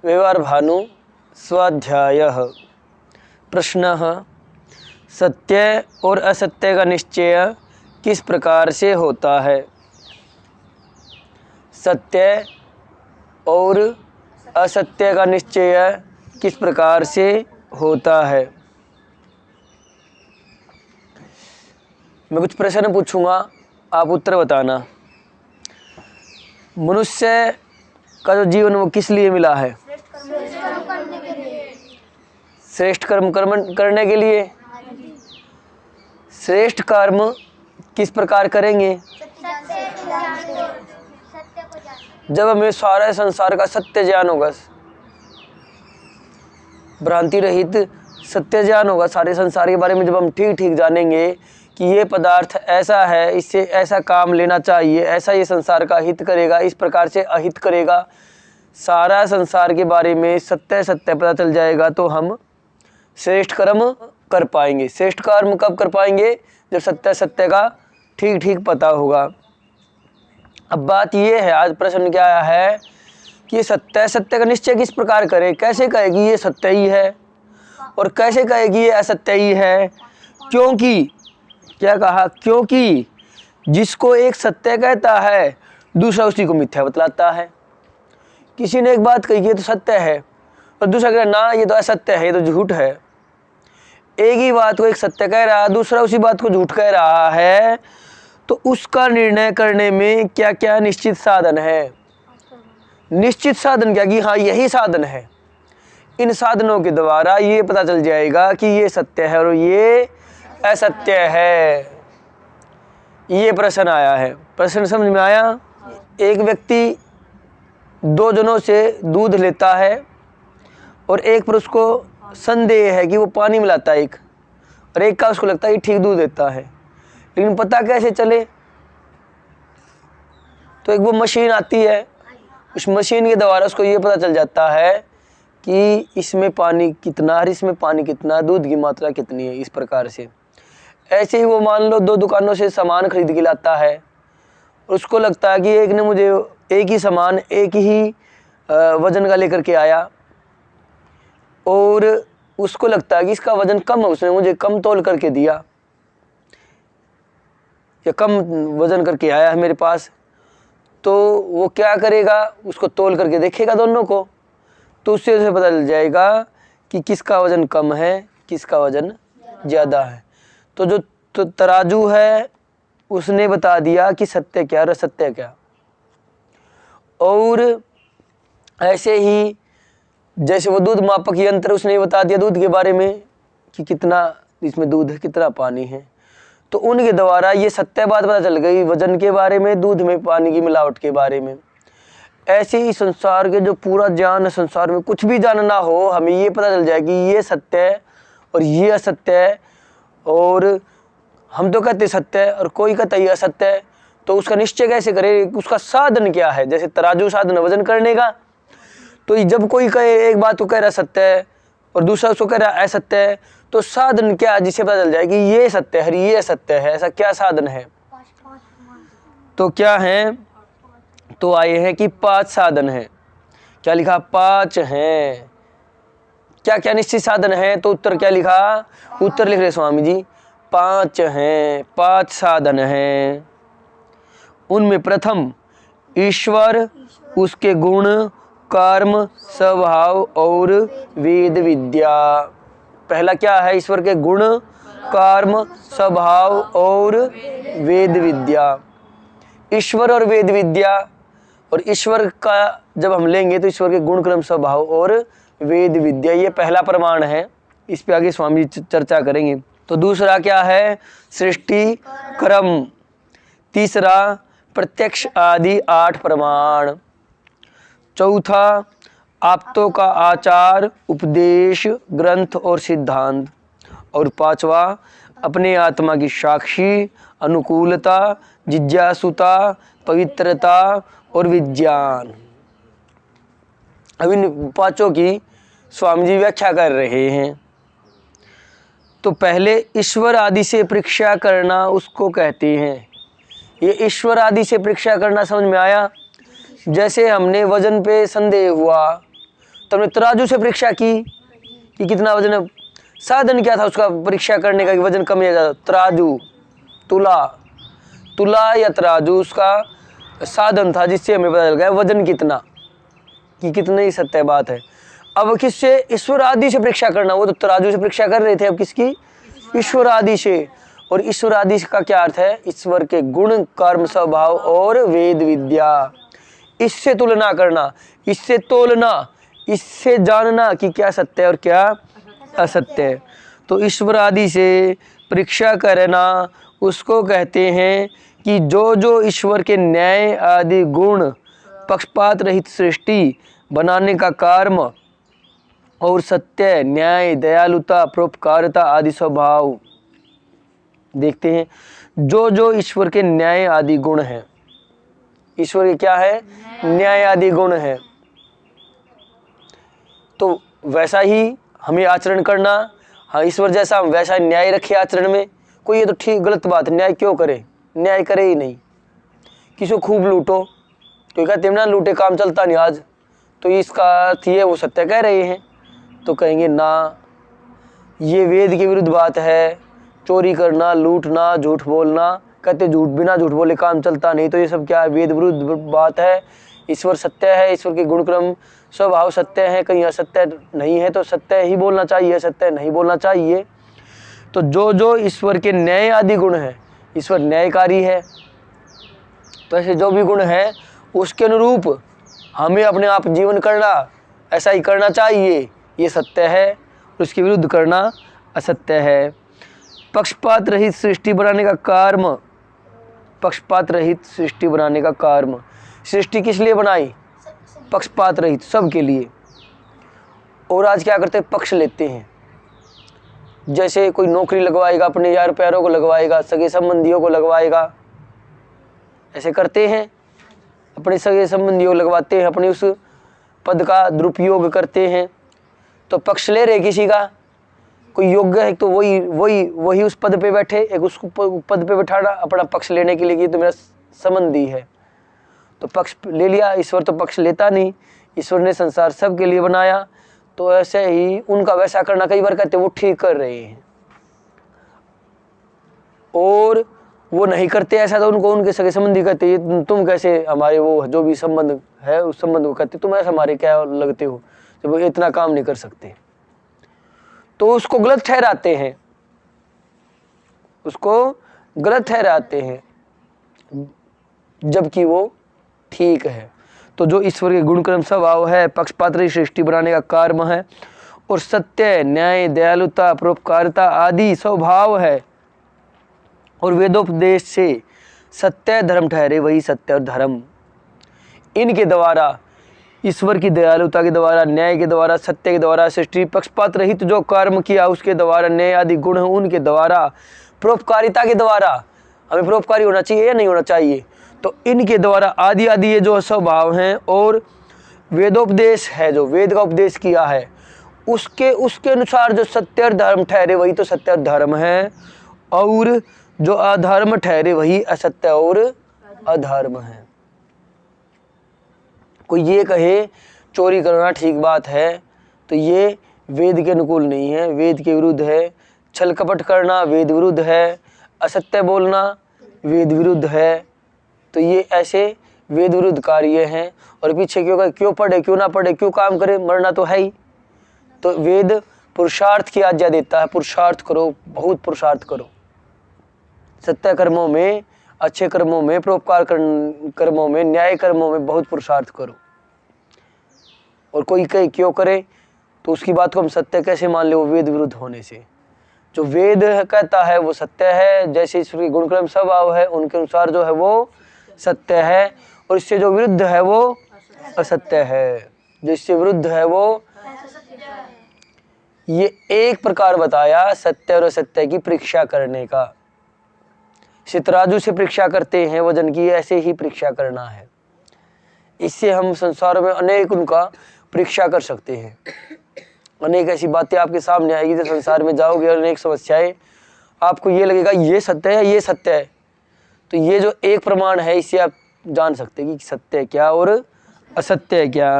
व्यवहार भानु स्वाध्यायः। प्रश्नः, सत्य और असत्य का निश्चय किस प्रकार से होता है? सत्य और असत्य का निश्चय किस प्रकार से होता है? मैं कुछ प्रश्न पूछूंगा, आप उत्तर बताना। मनुष्य का जो जीवन वो किस लिए मिला है? श्रेष्ठ कर्म करने के लिए। श्रेष्ठ कर्म किस प्रकार करेंगे? जब हमें सारे संसार का सत्य ज्ञान होगा, भ्रांति रहित सत्य ज्ञान होगा सारे संसार के बारे में, जब हम ठीक ठीक जानेंगे कि ये पदार्थ ऐसा है, इससे ऐसा काम लेना चाहिए, ऐसा ये संसार का हित करेगा, इस प्रकार से अहित करेगा, सारा संसार के बारे में सत्य सत्य पता चल जाएगा, तो हम श्रेष्ठ कर्म कर पाएंगे। श्रेष्ठ कर्म कब कर पाएंगे? जब सत्य सत्य का ठीक ठीक पता होगा। अब बात ये है, आज प्रश्न क्या आया है कि सत्य सत्य का निश्चय किस प्रकार करे? कैसे कहेगी ये सत्य ही है और कैसे कहेगी ये असत्य ही है? क्योंकि क्या कहा? क्योंकि जिसको एक सत्य कहता है दूसरा उसी को मिथ्या बतलाता है। किसी ने एक बात कही ये तो सत्य है और दूसरा कह ना ये तो असत्य है, ये तो झूठ है। एक ही बात को एक सत्य कह रहा है, दूसरा उसी बात को झूठ कह रहा है, तो उसका निर्णय करने में क्या क्या निश्चित साधन है? निश्चित साधन क्या कि हाँ यही साधन है। इन साधनों के द्वारा ये पता चल जाएगा कि ये सत्य है और ये असत्य है। ये प्रश्न आया है। प्रश्न समझ में आया? एक व्यक्ति दो जनों से दूध लेता है और एक पर उसको संदेह है कि वो पानी मिलाता है, एक और एक का उसको लगता है कि ठीक दूध देता है, लेकिन पता कैसे चले? तो एक वो मशीन आती है, उस मशीन के द्वारा उसको ये पता चल जाता है कि इसमें पानी कितना और इसमें पानी कितना, दूध की मात्रा कितनी है। इस प्रकार से ऐसे ही वो मान लो दो दुकानों से सामान खरीद के लाता है, उसको लगता है कि एक ने मुझे एक ही सामान एक ही वजन का लेकर के आया और उसको लगता है कि इसका वजन कम है, उसने मुझे कम तोल करके दिया या कम वजन करके आया है मेरे पास। तो वो क्या करेगा? उसको तोल करके देखेगा दोनों को, तो उससे उसे पता चल जाएगा कि किसका वजन कम है, किसका वजन ज़्यादा है। तो जो तराजू है उसने बता दिया कि सत्य क्या और असत्य क्या। और ऐसे ही जैसे वो दूध मापक यंत्र, उसने बता दिया दूध के बारे में कि कितना इसमें दूध है, कितना पानी है, तो उनके द्वारा ये सत्य बात पता चल गई वजन के बारे में, दूध में पानी की मिलावट के बारे में। ऐसे ही संसार के जो पूरा ज्ञान है, संसार में कुछ भी जानना हो, हमें ये पता चल जाए कि ये सत्य है और ये असत्य है, और हम तो कहते सत्य है और कोई कहता ये असत्य है। तो उसका निश्चय कैसे करें? उसका साधन क्या है? जैसे तराजू साधन वजन करने का, तो जब कोई कहे एक बात को कह रहा सत्य है और दूसरा उसको कह रहा असत्य है, तो साधन क्या जिससे पता चल जाए कि ये सत्य है ये असत्य है? ऐसा क्या साधन है? तो क्या है? तो आए हैं कि 5 साधन है। क्या लिखा? 5 हैं। क्या क्या निश्चित साधन है? तो उत्तर क्या लिखा? उत्तर लिख रहे स्वामी जी 5 हैं, 5 साधन हैं। उनमें प्रथम ईश्वर, उसके गुण, कर्म, स्वभाव और वेद विद्या। पहला क्या है? ईश्वर के गुण, कर्म, स्वभाव और वेद विद्या। ईश्वर और वेद विद्या, और ईश्वर का जब हम लेंगे तो ईश्वर के गुण, कर्म, स्वभाव और वेद विद्या, ये पहला प्रमाण है। इस पे आगे स्वामी जी चर्चा करेंगे। तो दूसरा क्या है? सृष्टि क्रम। तीसरा प्रत्यक्ष आदि 8 प्रमाण। चौथा आप्तों का आचार, उपदेश, ग्रंथ और सिद्धांत। और पांचवा अपने आत्मा की साक्षी, अनुकूलता, जिज्ञासुता, पवित्रता और विज्ञान। अब इन पांचों की स्वामी जी व्याख्या कर रहे हैं। तो पहले ईश्वर आदि से परीक्षा करना उसको कहते हैं। ये ईश्वर आदि से परीक्षा करना समझ में आया। जैसे हमने वजन पे संदेह हुआ तो हमने तराजू से परीक्षा की कि कितना वजन है। साधन क्या था उसका परीक्षा करने का कि वजन कम या ज़्यादा? तराजू, तुला या तराजू उसका साधन था जिससे हमें पता चल गया वजन कितना, कि कितनी सत्य बात है। अब किससे? ईश्वर आदि से परीक्षा करना। वो तो तराजू से परीक्षा कर रहे थे, अब किसकी? ईश्वर आदि से। और ईश्वर आदि का क्या अर्थ है? ईश्वर के गुण, कर्म, स्वभाव और वेद विद्या। इससे तुलना करना, इससे तोलना, इससे जानना कि क्या सत्य है और क्या असत्य है। तो ईश्वर आदि से परीक्षा करना उसको कहते हैं कि जो ईश्वर के न्याय आदि गुण, पक्षपात रहित सृष्टि बनाने का कर्म और सत्य, न्याय, दयालुता, परोपकारिता आदि स्वभाव देखते हैं। जो ईश्वर के न्याय आदि गुण हैं, ईश्वर के क्या है? न्याय आदि गुण है। तो वैसा ही हमें आचरण करना। हाँ, ईश्वर जैसा हम वैसा न्याय रखे आचरण में। कोई ये तो ठीक गलत बात है, न्याय क्यों करे? न्याय करे ही नहीं। किसी को खूब लूटो तो कहते हैं ना लूटे काम चलता नहीं आज, तो इसका अर्थ ये वो सत्य कह रहे हैं। तो कहेंगे ना, ये वेद के विरुद्ध बात है। चोरी करना, लूटना, झूठ बोलना, कहते झूठ बिना झूठ बोले काम चलता नहीं, तो ये सब क्या है? वेद विरुद्ध बात है। ईश्वर सत्य है, ईश्वर के गुणक्रम स्वभाव सत्य है, कहीं असत्य नहीं है, तो सत्य ही बोलना चाहिए, सत्य नहीं बोलना चाहिए। तो जो ईश्वर के न्याय आदि गुण हैं, ईश्वर न्यायकारी है, तो ऐसे जो भी गुण है उसके अनुरूप हमें अपने आप जीवन करना, ऐसा ही करना चाहिए, ये सत्य है। उसके विरुद्ध करना असत्य है। पक्षपात रहित सृष्टि बनाने का कर्म, पक्षपात रहित सृष्टि बनाने का कर्म। सृष्टि किस लिए बनाई? पक्षपात रहित, सबके लिए। और आज क्या करते हैं? पक्ष लेते हैं। जैसे कोई नौकरी लगवाएगा, अपने यार प्यारों को लगवाएगा, सगे संबंधियों को लगवाएगा, ऐसे करते हैं। अपने सगे संबंधियों लगवाते हैं, अपने उस पद का दुरुपयोग करते हैं। तो पक्ष ले रहे किसी का, कोई योग्य है तो वही उस पद पे बैठे, एक उसको पद पे बैठाना अपना पक्ष लेने के लिए कि तो मेरा संबंधी है, तो पक्ष ले लिया। ईश्वर तो पक्ष लेता नहीं, ईश्वर ने संसार सबके लिए बनाया। तो ऐसे ही उनका वैसा करना, कई बार कहते वो ठीक कर रहे हैं और वो नहीं करते ऐसा, तो उनको उनके सगे संबंधी कहते ये तुम कैसे हमारे वो जो भी संबंध है उस संबंध को कहते तुम ऐसे हमारे क्या लगते हो, जब वो इतना काम नहीं कर सकते, तो उसको गलत ठहराते हैं, उसको गलत ठहराते हैं, जबकि वो ठीक है। तो जो ईश्वर के गुणक्रम स्वभाव है, पक्षपात रहित सृष्टि बनाने का कर्म है, और सत्य, न्याय, दयालुता, परोपकारिता आदि स्वभाव है, और वेदोपदेश से सत्य धर्म ठहरे, वही सत्य और धर्म। इनके द्वारा, ईश्वर की दयालुता के द्वारा, न्याय के द्वारा, सत्य के द्वारा, सृष्टि पक्षपात रहित जो कर्म किया उसके द्वारा, न्याय आदि गुण हैं उनके द्वारा, परोपकारिता के द्वारा, हमें परोपकारी होना चाहिए या नहीं होना चाहिए, तो इनके द्वारा आदि ये जो स्वभाव हैं, और वेदोपदेश है, जो वेद का उपदेश किया है उसके अनुसार जो सत्य और धर्म ठहरे वही तो सत्य और धर्म है, और जो अधर्म ठहरे वही असत्य और अधर्म है। कोई ये कहे चोरी करना ठीक बात है तो ये वेद के अनुकूल नहीं है, वेद के विरुद्ध है। छल कपट करना वेद विरुद्ध है, असत्य बोलना वेद विरुद्ध है, तो ये ऐसे वेद विरुद्ध कार्य हैं। और पीछे क्यों पढ़े, क्यों ना पढ़े, क्यों काम करे, मरना तो है ही। तो वेद पुरुषार्थ की आज्ञा देता है, पुरुषार्थ करो, बहुत पुरुषार्थ करो, सत्य कर्मों में, अच्छे कर्मों में, परोपकार कर्मों में, न्याय कर्मों में बहुत पुरुषार्थ करो। और कोई कहे क्यों करे तो उसकी बात को हम सत्य कैसे मान ले, वो वेद विरुद्ध होने से। जो वेद कहता है वो सत्य है, जैसे ईश्वर के गुणक्रम स्वभाव है उनके अनुसार जो है वो सत्य है, और इससे जो विरुद्ध है वो असत्य है, जो इससे विरुद्ध है वो, ये एक प्रकार बताया सत्य और असत्य की परीक्षा करने का। तराजू से परीक्षा करते हैं वजन की, ऐसे ही परीक्षा करना है। इससे हम संसार में अनेक उनका परीक्षा कर सकते हैं। अनेक ऐसी बातें आपके सामने आएगी जो संसार में जाओगे और अनेक समस्याएं, आपको ये लगेगा ये सत्य है, ये सत्य है। तो ये जो एक प्रमाण है इससे आप जान सकते हैं कि सत्य है क्या और असत्य है क्या।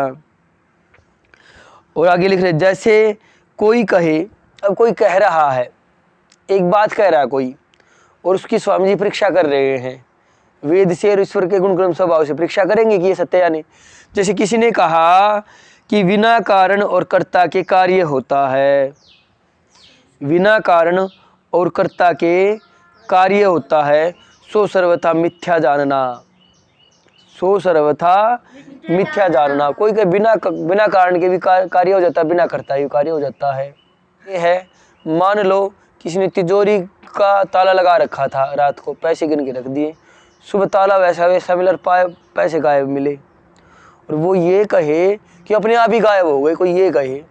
और आगे लिख रहे जैसे कोई कहे, अब कोई कह रहा है, एक बात कह रहा है कोई, और उसकी स्वामी जी परीक्षा कर रहे हैं, वेद से और ईश्वर के गुण कर्म स्वभाव से परीक्षा करेंगे कि ये सत्य या नहीं। जैसे किसी ने कहा कि बिना कारण और कर्ता के कार्य होता है, बिना कारण और कर्ता के कार्य होता है, सो सर्वथा मिथ्या जानना, सो सर्वथा मिथ्या जानना। कोई के बिना कारण के भी कार्य हो जाता है, बिना कर्ता ही कार्य हो जाता है। ये है, मान लो किसी ने तिजोरी का ताला लगा रखा था, रात को पैसे गिन के रख दिए, सुबह ताला वैसा वैसा मिला, पैसे गायब मिले, और वो ये कहे कि अपने आप ही गायब हो गए, कोई ये कहे,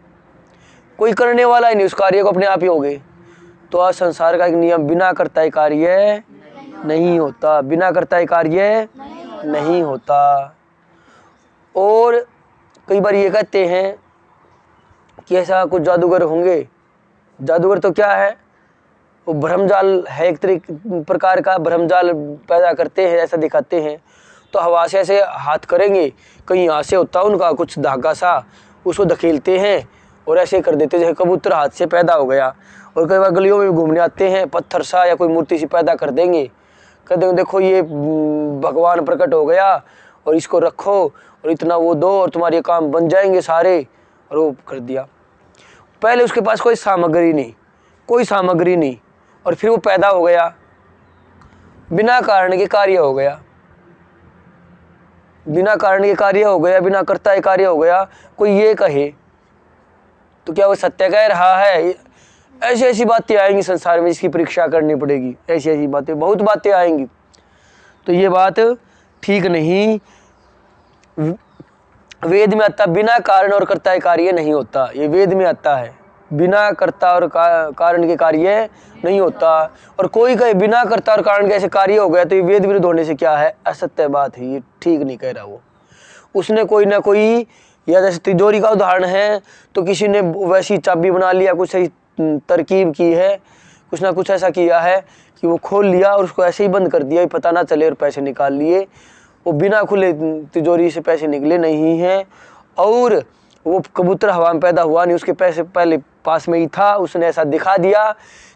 कोई करने वाला ही नहीं उस कार्य को, अपने आप ही हो गए। तो आज संसार का एक नियम, बिना कर्ता कार्य नहीं होता, बिना कर्ता कार्य नहीं होता। और कई बार ये कहते हैं कि ऐसा कुछ जादूगर होंगे। जादूगर तो क्या है, वो भ्रमजाल है, एक प्रकार का भ्रमजाल पैदा करते हैं, ऐसा दिखाते हैं। तो हवा से ऐसे हाथ करेंगे, कहीं यहाँ से होता है उनका कुछ धागा सा, उसको धकेलते हैं और ऐसे कर देते जैसे कबूतर हाथ से पैदा हो गया। और कई बार गलियों में घूमने आते हैं, पत्थर सा या कोई मूर्ति सी पैदा कर देंगे, कह देंगे देखो ये भगवान प्रकट हो गया और इसको रखो और इतना वो दो और तुम्हारे काम बन जाएंगे सारे, और वो कर दिया। पहले उसके पास कोई सामग्री नहीं, कोई सामग्री नहीं, और फिर वो पैदा हो गया, बिना कारण के कार्य हो गया, बिना कारण के कार्य हो गया, बिना कर्ता के कार्य हो गया। कोई ये कहे तो क्या वो सत्य कह रहा है? ऐसी ऐसी बातें आएंगी संसार में, इसकी परीक्षा करनी पड़ेगी, ऐसी ऐसी बातें, बहुत बातें आएंगी। तो ये बात ठीक नहीं। वेद में आता बिना कारण और कर्ता के कार्य नहीं होता, ये वेद में आता है, बिना कर्ता और कारण के कार्य नहीं होता। और कोई कहे बिना कर्ता और कारण के ऐसे कार्य हो गया, तो ये वेद विरुद्ध होने से क्या है, असत्य बात है, ये ठीक नहीं कह रहा वो। उसने कोई ना कोई, या जैसे तिजोरी का उदाहरण है, तो किसी ने वैसी चाबी बना लिया, कुछ ऐसी तरकीब की है, कुछ ना कुछ ऐसा किया है कि वो खोल लिया और उसको ऐसे ही बंद कर दिया, पता ना चले, और पैसे निकाल लिए। वो बिना खुले तिजोरी से पैसे निकले नहीं हैं, और वो कबूतर हवा में पैदा हुआ नहीं, उसके पैसे पहले पास में ही था, उसने ऐसा दिखा दिया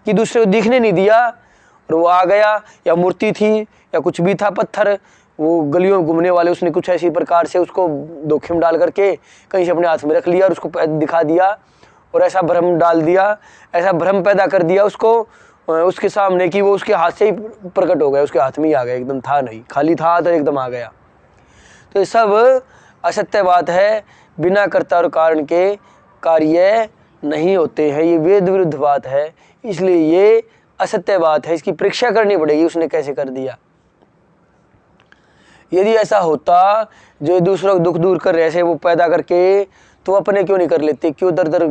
कि दूसरे को दिखने नहीं दिया, और वो आ गया। या मूर्ति थी या कुछ भी था, पत्थर, वो गलियों में घूमने वाले, उसने कुछ ऐसी प्रकार से उसको धोखे में डाल करके कहीं से अपने हाथ में रख लिया और उसको दिखा दिया, और ऐसा भ्रम डाल दिया, ऐसा भ्रम पैदा कर दिया उसको उसके सामने कि वो उसके हाथ से ही प्रकट हो गया, उसके हाथ में ही आ गया, एकदम था नहीं, खाली था तो एकदम आ गया। तो ये सब असत्य बात है, बिना कर्ता और कारण के कार्य नहीं होते हैं, ये वेद विरुद्ध बात है, इसलिए ये असत्य बात है, इसकी परीक्षा करनी पड़ेगी उसने कैसे कर दिया। यदि ऐसा होता जो दूसरों को दुख दूर कर रहे ऐसे वो पैदा करके, तो अपने क्यों नहीं कर लेते, क्यों दर दर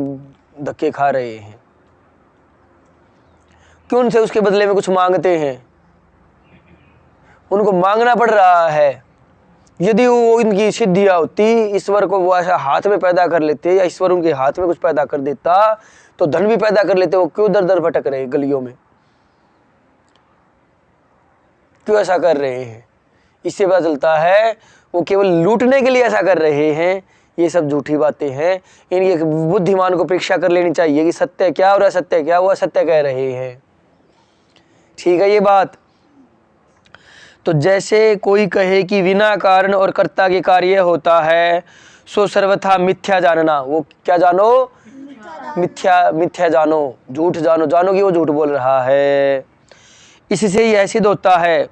धक्के खा रहे हैं, क्यों उनसे उसके बदले में कुछ मांगते हैं, उनको मांगना पड़ रहा है। यदि वो इनकी सिद्धियां होती, ईश्वर को वो ऐसा हाथ में पैदा कर लेते, या ईश्वर उनके हाथ में कुछ पैदा कर देता, तो धन भी पैदा कर लेते, वो क्यों दर दर भटक रहे गलियों में, क्यों ऐसा कर रहे हैं। इससे पता चलता है वो केवल लूटने के लिए ऐसा कर रहे हैं, ये सब झूठी बातें हैं। इनकी बुद्धिमान को परीक्षा कर लेनी चाहिए कि सत्य क्या और असत्य क्या, वो असत्य कह रहे हैं, ठीक है ये बात। तो जैसे कोई कहे कि बिना कारण और कर्ता के कार्य होता है, सो सर्वथा मिथ्या जानना, वो क्या जानो, मिथ्या जानो, झूठ जानो कि वो झूठ बोल रहा है। इससे यह सिद्ध होता है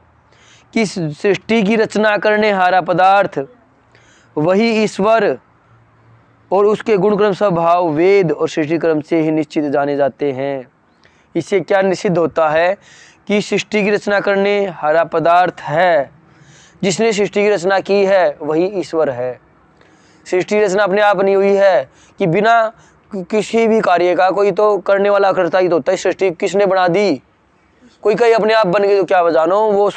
कि सृष्टि की रचना करने हारा पदार्थ वही ईश्वर और उसके गुणक्रम स्वभाव वेद और सृष्टि क्रम से ही निश्चित जाने जाते हैं। इससे क्या निश्चित होता है कि सृष्टि की रचना करने हारा पदार्थ है, जिसने सृष्टि की रचना की है वही ईश्वर है। सृष्टि की रचना अपने आप नहीं हुई है कि बिना किसी भी कार्य का, कोई तो करने वाला करता ही तो होता है। सृष्टि किसने बना दी, कोई कहीं अपने आप बन गई तो क्या जानो, वो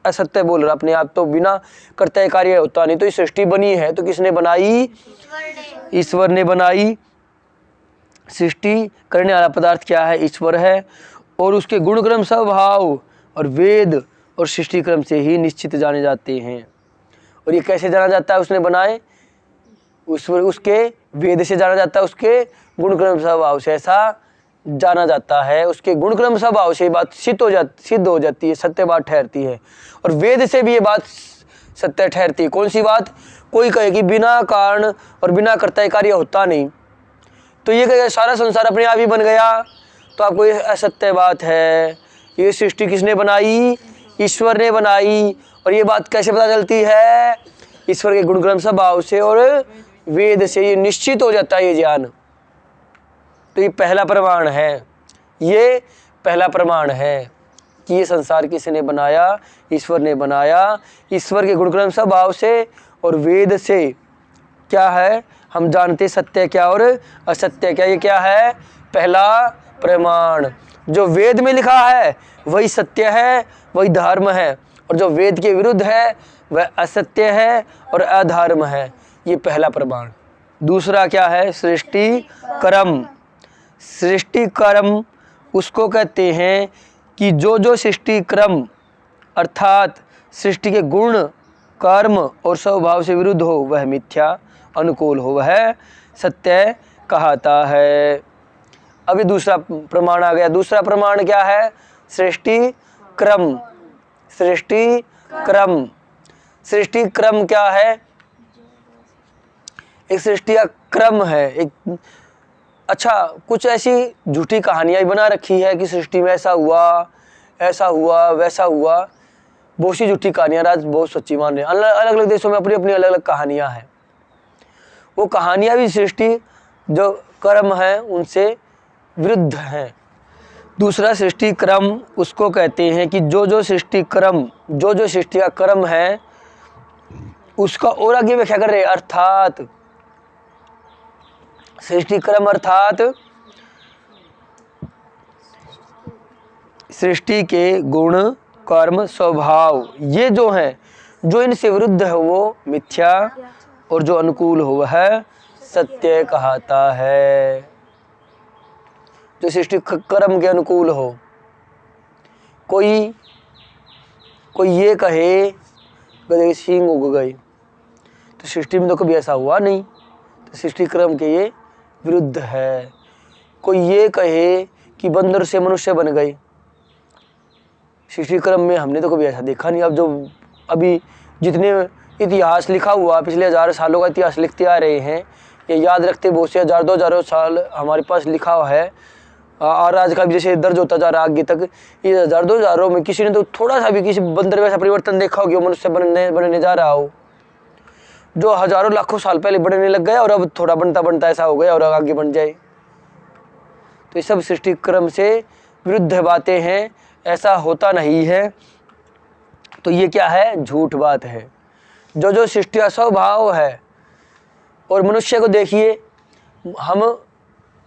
असत्य बोल रहा, अपने आप तो बिना कर्ता कार्य होता नहीं। तो ये सृष्टि बनी है तो किसने बनाई, ईश्वर ने बनाई। सृष्टि करने वाला पदार्थ क्या है? ईश्वर है। और उसके गुणक्रम स्वभाव और वेद और सृष्टि क्रम से ही निश्चित जाने जाते हैं। और ये कैसे जाना जाता है? उसने बनाए, उसके वेद से जाना जाता है, उसके गुणक्रम स्वभाव से ऐसा जाना जाता है। उसके गुणक्रम स्वभाव से ये बात सिद्ध हो जाती है, सत्य बात ठहरती है। और वेद से भी ये बात सत्य ठहरती है। कौन सी बात? कोई कहे कि बिना कारण और बिना कर्ता कार्य होता नहीं, तो ये कहे सारा संसार अपने आप ही बन गया, तो आपको ये असत्य बात है। ये सृष्टि किसने बनाई? ईश्वर ने बनाई। और ये बात कैसे पता चलती है? ईश्वर के गुणक्रम स्वभाव से और वेद से ये निश्चित हो जाता है ये ज्ञान। तो ये पहला प्रमाण है, ये पहला प्रमाण है कि ये संसार किसने बनाया? ईश्वर ने बनाया। ईश्वर के गुणक्रम स्वभाव से और वेद से क्या है? हम जानते सत्य क्या और असत्य क्या। ये क्या है? पहला प्रमाण। जो वेद में लिखा है वही सत्य है, वही धर्म है, और जो वेद के विरुद्ध है वह असत्य है और अधर्म है। ये पहला प्रमाण। दूसरा क्या है? सृष्टि कर्म। सृष्टि कर्म उसको कहते हैं कि जो सृष्टि क्रम अर्थात सृष्टि के गुण कर्म और स्वभाव से विरुद्ध हो वह मिथ्या, अनुकूल हो वह सत्य कहता है। अभी दूसरा प्रमाण आ गया। दूसरा प्रमाण क्या है? सृष्टि क्रम। सृष्टि क्रम। सृष्टि क्रम क्या है? एक सृष्टि का क्रम है। एक अच्छा, कुछ ऐसी झूठी कहानियाँ बना रखी है कि सृष्टि में ऐसा हुआ, ऐसा हुआ, वैसा हुआ। बहुत सी झूठी कहानियाँ आज बहुत सच्ची मान रहे हैं। अलग अलग देशों में अपनी अपनी अलग अलग कहानियाँ हैं। वो कहानियाँ भी सृष्टि जो कर्म है उनसे विरुद्ध हैं। दूसरा सृष्टि क्रम उसको कहते हैं कि जो सृष्टि क्रम, जो सृष्टि का क्रम है उसका और आगे व्याख्या कर रहे हैं। अर्थात सृष्टि क्रम अर्थात सृष्टि के गुण कर्म स्वभाव, ये जो हैं, जो इनसे विरुद्ध है वो मिथ्या, और जो अनुकूल हो वह सत्य कहता है। जो सृष्टि कर्म के अनुकूल हो, कोई ये कहे गधे के सींग उग गए, तो सृष्टि में तो कभी ऐसा हुआ नहीं, तो सृष्टि क्रम के ये विरुद्ध है। कोई ये कहे कि बंदर से मनुष्य बन गए, सृष्टि क्रम में हमने तो कभी ऐसा देखा नहीं। अब जो अभी जितने इतिहास लिखा हुआ, पिछले 1000 सालों का इतिहास लिखते आ रहे हैं, ये याद रखते बहुत से 1000-2000 साल हमारे पास लिखा हुआ है। और आज का भी जैसे दर्ज होता जा रहा आगे तक, ये 1000-2000 में किसी ने तो थोड़ा सा भी किसी बंदर में ऐसा परिवर्तन देखा हो कि वो मनुष्य बनने जा रहा हो, जो हजारों लाखों साल पहले बढ़ने लग गया और अब थोड़ा बनता ऐसा हो गया और आगे बन जाए। तो ये सब सृष्टि क्रम से विरुद्ध बातें हैं, ऐसा होता नहीं है। तो ये क्या है? झूठ बात है। जो सृष्टि का स्वभाव है, और मनुष्य को देखिए, हम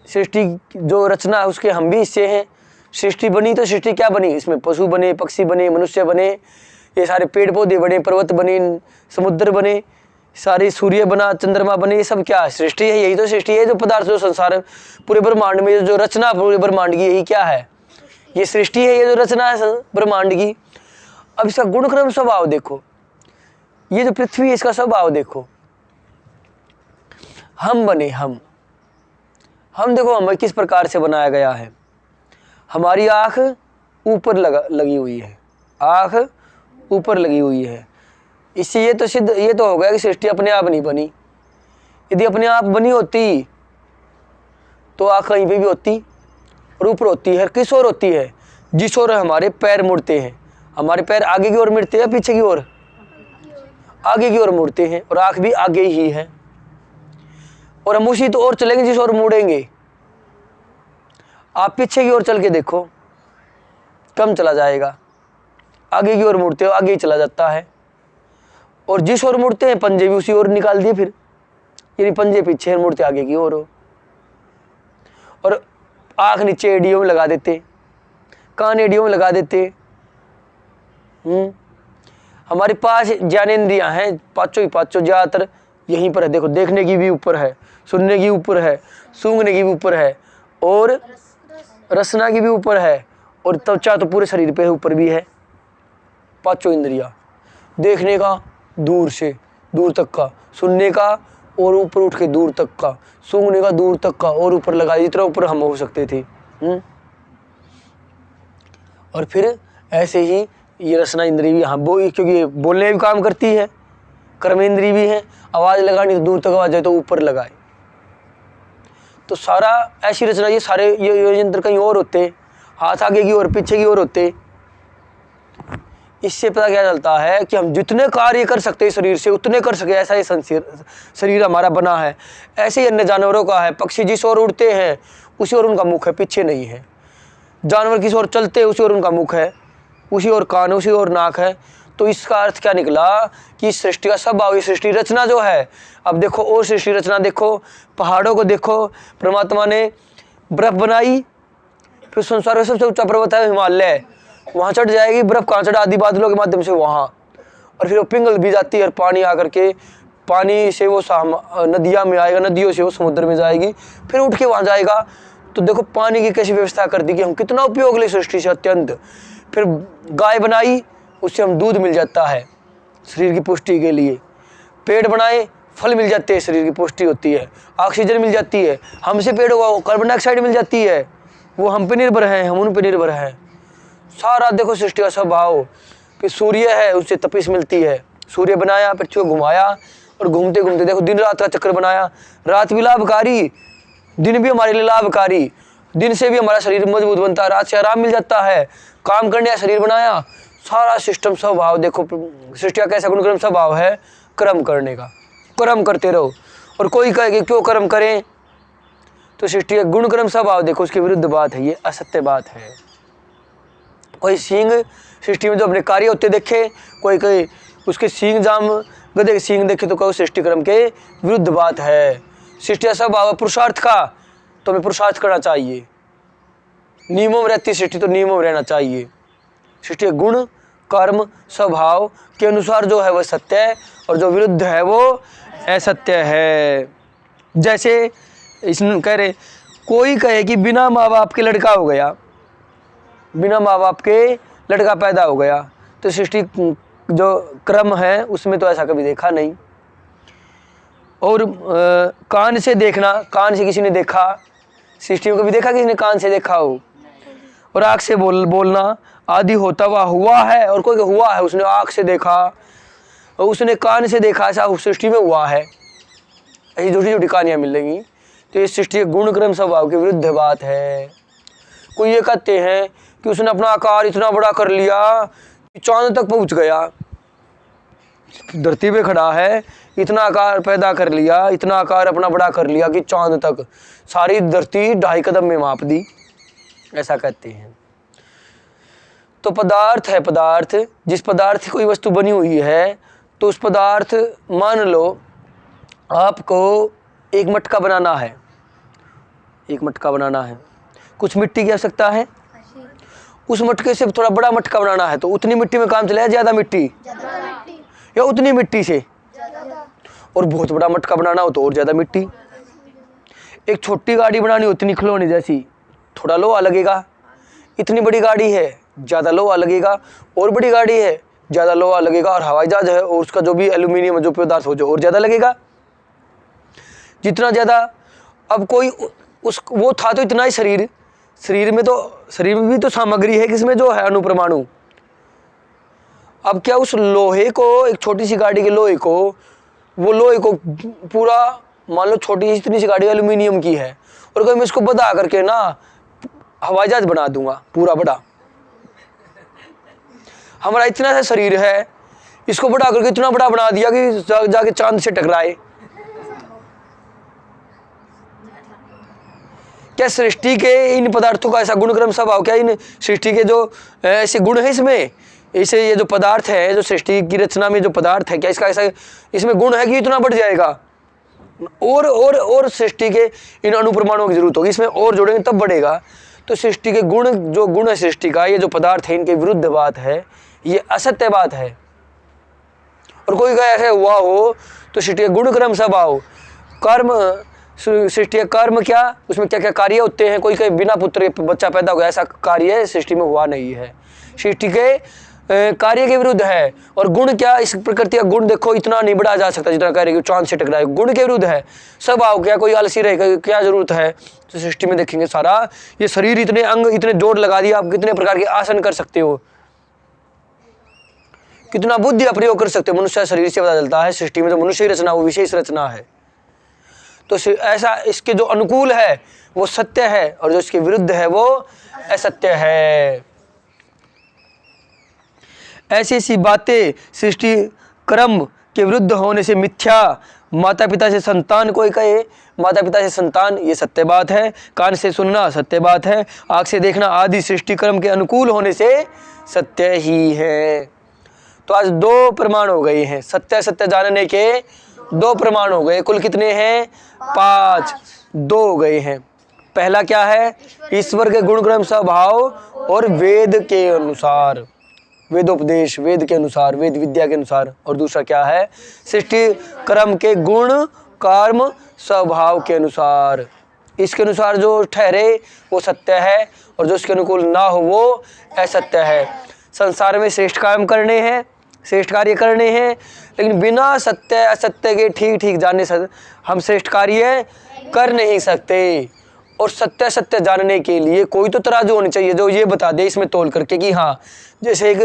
सृष्टि जो रचना है उसके हम भी हिस्से हैं। सृष्टि बनी तो सृष्टि क्या बनी? इसमें पशु बने, पक्षी बने, मनुष्य बने, ये सारे पेड़ पौधे बने, पर्वत बने, समुद्र बने, सारे सूर्य बना, चंद्रमा बने। ये सब क्या है? सृष्टि है। यही तो सृष्टि है। जो पदार्थ, जो संसार पूरे ब्रह्मांड में जो रचना पूरे ब्रह्मांड की, यही क्या है? ये सृष्टि है। ये जो रचना है ब्रह्मांड की। अब इसका गुणक्रम स्वभाव देखो, ये जो पृथ्वी है इसका स्वभाव देखो। हम बने, हम देखो हमें किस प्रकार से बनाया गया है। हमारी आँख ऊपर लगी हुई है, आँख ऊपर लगी हुई है। इससे ये तो हो गया कि सृष्टि अपने आप नहीं बनी। यदि अपने आप बनी होती तो आँख कहीं पे भी होती और ऊपर होती है। किस ओर होती है? जिस ओर हमारे पैर मुड़ते हैं। हमारे पैर आगे की ओर मुड़ते हैं, पीछे की ओर? आगे की ओर मुड़ते हैं, और आँख भी आगे ही है। और हम उसी तो ओर चलेंगे जिस ओर मुड़ेंगे। आप पीछे की ओर चल के देखो, कम चला जाएगा। आगे की ओर मुड़ते हो, आगे ही चला जाता है। और जिस ओर मुड़ते हैं पंजे भी उसी ओर निकाल दिए फिर, यानी पंजे पीछे मुड़ते आगे की ओर हो। और आँख नीचे एडियो में लगा देते, कान एडियो में लगा देते। हमारे पास ज्ञानेंद्रियां हैं, पांचों ज्यादातर यहीं पर है। देखो, देखने की भी ऊपर है, सुनने की ऊपर है, सूंघने की भी ऊपर है, और रसना की भी ऊपर है, और त्वचा तो पूरे शरीर पे ऊपर भी है। पांचों इंद्रिया, देखने का दूर से दूर तक का, सुनने का और ऊपर उठ के दूर तक का, सूंघने का दूर तक का और ऊपर लगा, जितना ऊपर हम हो सकते थे। और फिर ऐसे ही ये रसना इंद्री भी यहाँ क्योंकि बोलने भी काम करती है, कर्मेंद्री भी है, आवाज़ लगानी तो दूर तक आवाज़ जाए तो ऊपर लगाए। तो सारा ऐसी रचना, ये सारे ये यंत्र कहीं और होते, हाथ आगे की और पीछे की ओर होते। इससे पता क्या चलता है कि हम जितने कार्य कर सकते हैं शरीर से उतने कर सके, ऐसा ये शरीर हमारा बना है। ऐसे ही अन्य जानवरों का है, पक्षी जिस ओर उड़ते हैं उसी ओर उनका मुख है, पीछे नहीं है। जानवर किस ओर चलते हैं उसी ओर उनका मुख है, उसी ओर कान, उसी ओर नाक है। तो इसका अर्थ क्या निकला कि सृष्टि का स्वभाव, ये सृष्टि रचना जो है, अब देखो और सृष्टि रचना देखो, पहाड़ों को देखो, परमात्मा ने बर्फ बनाई, फिर संसार का सबसे ऊंचा पर्वत है हिमालय, वहाँ चढ़ जाएगी बर्फ, कहाँ चढ़ा, आदि बादलों के माध्यम से वहाँ, और फिर वो पिघल भी जाती है और पानी आकर के, पानी से वो नदियाँ में आएगा, नदियों से वो समुद्र में जाएगी, फिर उठ के वहाँ जाएगा। तो देखो पानी की कैसी व्यवस्था कर दी कि हम कितना उपयोग ले सृष्टि से अत्यंत। फिर गाय बनाई, उससे हम दूध मिल जाता है शरीर की पुष्टि के लिए, पेड़ बनाए, फल मिल जाते हैं, शरीर की पुष्टि होती है, ऑक्सीजन मिल जाती है, हमसे पेड़ हुआ कार्बन डाइऑक्साइड मिल जाती है, वो हम पे निर्भर हैं, हम उन पे निर्भर हैं। सारा देखो सृष्टि का स्वभाव। फिर सूर्य है, उससे तपिश मिलती है, सूर्य बनाया, पृथ्वी को घुमाया, और घूमते घूमते देखो दिन रात का चक्कर बनाया, रात भी लाभकारी, दिन भी हमारे लिए लाभकारी, दिन से भी हमारा शरीर मजबूत बनता है, रात से आराम मिल जाता है, काम करने का शरीर बनाया, सारा सिस्टम स्वभाव देखो सृष्टि का कैसा गुणक्रम स्वभाव है, कर्म करने का, कर्म करते रहो। और कोई कहे कि क्यों कर्म करें, तो सृष्टि का गुणक्रम स्वभाव देखो, उसके विरुद्ध बात है, ये असत्य बात है। कोई सींग सृष्टि में जो अपने कार्य होते देखे, कोई उसके सींग जाम गधे के सींग देखे, तो कहो सृष्टि क्रम के विरुद्ध बात है। सृष्टि का स्वभाव पुरुषार्थ का, तो हमें पुरुषार्थ करना चाहिए, नियमों में रहती सृष्टि तो नियमों में रहना चाहिए। सृष्टि के गुण कर्म स्वभाव के अनुसार जो है वह सत्य है, और जो विरुद्ध है वो असत्य है। जैसे इसमें कह रहे, कोई कहे कि बिना माँ बाप के लड़का हो गया, बिना माँ बाप के लड़का पैदा हो गया, तो सृष्टि जो क्रम है उसमें तो ऐसा कभी देखा नहीं। और कान से देखना, कान से किसी ने देखा, सृष्टि में कभी देखा किसी ने कान से देखा हो। और आँख से बोलना आदि होता हुआ है, और कोई हुआ है उसने आँख से देखा और उसने कान से देखा, ऐसा सृष्टि में हुआ है। ऐसी छोटी छोटी कहानियाँ मिलेंगी। तो ये सृष्टि के गुण क्रम स्वभाव के विरुद्ध बात है। कोई ये कहते हैं कि उसने अपना आकार इतना बड़ा कर लिया कि चांद तक पहुंच गया, धरती पे खड़ा है, इतना आकार पैदा कर लिया, इतना आकार अपना बड़ा कर लिया कि चांद तक, सारी धरती 2.5 कदम में माप दी, ऐसा कहते हैं। तो पदार्थ है, पदार्थ, जिस पदार्थ की कोई वस्तु बनी हुई है, तो उस पदार्थ, मान लो आपको एक मटका बनाना है, एक मटका बनाना है, कुछ मिट्टी की आवश्यकता है, उस मटके से थोड़ा बड़ा मटका बनाना है, तो उतनी मिट्टी में काम चलेगा, ज़्यादा मिट्टी या उतनी मिट्टी से, और बहुत बड़ा मटका बनाना हो तो और ज़्यादा मिट्टी। एक छोटी गाड़ी बनानी हो, इतनी खिलौने जैसी, थोड़ा लोहा लगेगा, इतनी बड़ी गाड़ी है ज़्यादा लोहा लगेगा, और बड़ी गाड़ी है ज़्यादा लोहा लगेगा, और हवाई जहाज है और उसका जो भी एल्यूमिनियम जो पदार्थ हो जो और ज़्यादा लगेगा, जितना ज़्यादा। अब कोई वो था तो इतना ही शरीर, शरीर में भी तो सामग्री है किसमें जो है अणुपरमाणु। अब क्या उस लोहे को, एक छोटी सी गाड़ी के लोहे को, वो लोहे को पूरा, मान लो छोटी इतनी सी गाड़ी एल्यूमिनियम की है, और कोई मैं इसको बढ़ा करके ना हवाई जहाज बना दूंगा पूरा बड़ा। हमारा इतना सा शरीर है, इसको बढ़ा करके इतना बड़ा बना दिया कि जाके चांद से टकराए। क्या सृष्टि के इन पदार्थों का ऐसा गुणक्रम स्वभाव, क्या इन सृष्टि के जो ऐसे गुण है इसमें, इसे ये जो पदार्थ है, जो सृष्टि की रचना में जो पदार्थ है, क्या इसका ऐसा इसमें गुण है कि इतना बढ़ जाएगा, और सृष्टि के इन अणुपरमाणुओं की जरूरत होगी, इसमें और जोड़ेंगे तब बढ़ेगा। तो सृष्टि के गुण, जो गुण है सृष्टि का, ये जो पदार्थ है, इनके विरुद्ध बात है, ये असत्य बात है। और कोई कहे ऐसे हुआ हो, तो सृष्टि के गुण क्रम स्वभाव, कर्म सृष्टि का कर्म क्या, उसमें क्या क्या कार्य होते हैं। कोई कहीं बिना पुत्र के बच्चा पैदा हो गया, ऐसा कार्य सृष्टि में हुआ नहीं है। सृष्टि के कार्य के विरुद्ध है। और गुण क्या, इस प्रकृति का गुण देखो इतना नहीं बढ़ाया जा सकता जितना कह रहे कि चांद से टकराए, गुण के विरुद्ध है। स्वभाव क्या, कोई आलसी रहेगा, क्या जरूरत है। तो सृष्टि में देखेंगे सारा ये शरीर, इतने अंग, इतने जोड़ लगा दिया, आप कितने प्रकार के आसन कर सकते हो, कितना बुद्धि का प्रयोग कर सकते हो। मनुष्य शरीर से पता चलता है सृष्टि में जो मनुष्य की रचना वो विशेष रचना है। तो ऐसा इसके जो अनुकूल है वो सत्य है और जो इसके विरुद्ध है वो असत्य है। ऐसी ऐसी बातें सृष्टि क्रम के विरुद्ध होने से मिथ्या। माता पिता से संतान कोई कहे, माता पिता से संतान ये सत्य बात है। कान से सुनना सत्य बात है। आँख से देखना आदि सृष्टि क्रम के अनुकूल होने से सत्य ही है। तो आज दो प्रमाण हो गए हैं, सत्य सत्य जानने के दो प्रमाण हो गए। कुल कितने हैं? 5। 2 हो गए हैं। पहला क्या है? ईश्वर के गुण क्रम स्वभाव और वेद के अनुसार, वेदोपदेश, वेद के अनुसार, वेद विद्या के अनुसार। और दूसरा क्या है? सृष्टि क्रम के गुण कर्म स्वभाव के अनुसार। इसके अनुसार जो ठहरे वो सत्य है और जो इसके अनुकूल ना हो वो असत्य है। संसार में श्रेष्ठ काम करने हैं, श्रेष्ठ कार्य करने हैं, लेकिन बिना सत्य असत्य के ठीक ठीक जानने से हम श्रेष्ठ कार्य कर नहीं सकते। और सत्य सत्य जानने के लिए कोई तो तराजू होनी चाहिए जो ये बता दे इसमें तोल करके कि हाँ, जैसे एक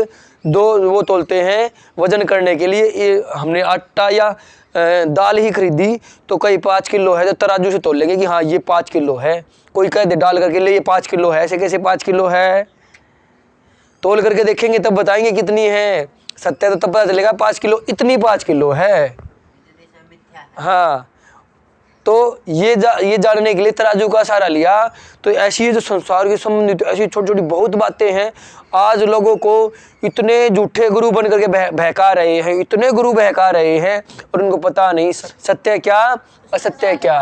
दो वो तोलते हैं वजन करने के लिए, ये हमने आटा या दाल ही खरीदी तो कई 5 किलो है तो तराजू से तोल लेंगे कि हाँ ये 5 किलो है। कोई कह दे डाल करके ले ये 5 किलो है, ऐसे कैसे 5 किलो है? तोल करके देखेंगे तब बताएंगे कितनी है। सत्य तो तब पता चलेगा 5 किलो, इतनी 5 किलो है। हाँ, तो ये जानने के लिए तराजू का सहारा लिया। तो ऐसी जो संसार के संबंधित ऐसी छोटी छोटी बहुत बातें हैं। आज लोगों को इतने झूठे गुरु बन करके बहका रहे हैं, इतने गुरु बहका रहे हैं और उनको पता नहीं सत्य क्या असत्य क्या।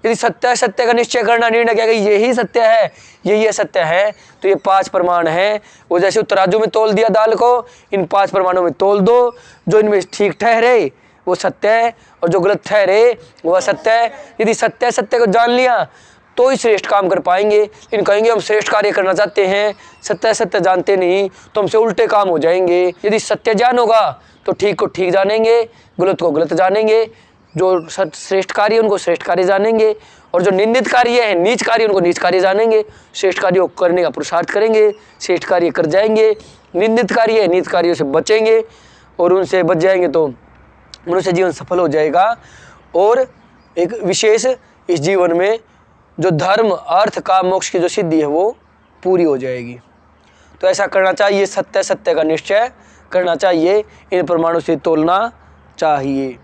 यदि सत्य सत्य का निश्चय करना, निर्णय क्या कि यही सत्य है, यही असत्य है, तो ये 5 प्रमाण हैं। वो जैसे तराजू में तोल दिया दाल को, इन 5 प्रमाणों में तोल दो। जो इनमें ठीक ठहरे वो सत्य है और जो गलत ठहरे वो असत्य है। यदि सत्य सत्य को जान लिया तो ही श्रेष्ठ काम कर पाएंगे। लेकिन कहेंगे हम श्रेष्ठ कार्य करना चाहते हैं, सत्य सत्य जानते नहीं, तो हमसे उल्टे काम हो जाएंगे। यदि सत्य ज्ञान होगा तो ठीक को ठीक जानेंगे, गलत को गलत जानेंगे। जो श्रेष्ठ कार्य उनको श्रेष्ठ कार्य जानेंगे और जो निंदित कार्य है, नीच कार्य, उनको नीच कार्य जानेंगे। श्रेष्ठ कार्य को करने का पुरुषार्थ करेंगे, श्रेष्ठ कार्य कर जाएंगे। निंदित कार्य है, नीच कार्यों से बचेंगे और उनसे बच जाएंगे तो मनुष्य जीवन सफल हो जाएगा। और एक विशेष इस जीवन में जो धर्म अर्थ काम मोक्ष की जो सिद्धि है वो पूरी हो जाएगी। तो ऐसा करना चाहिए, सत्य सत्य का निश्चय करना चाहिए, इन प्रमाणों से तोलना चाहिए।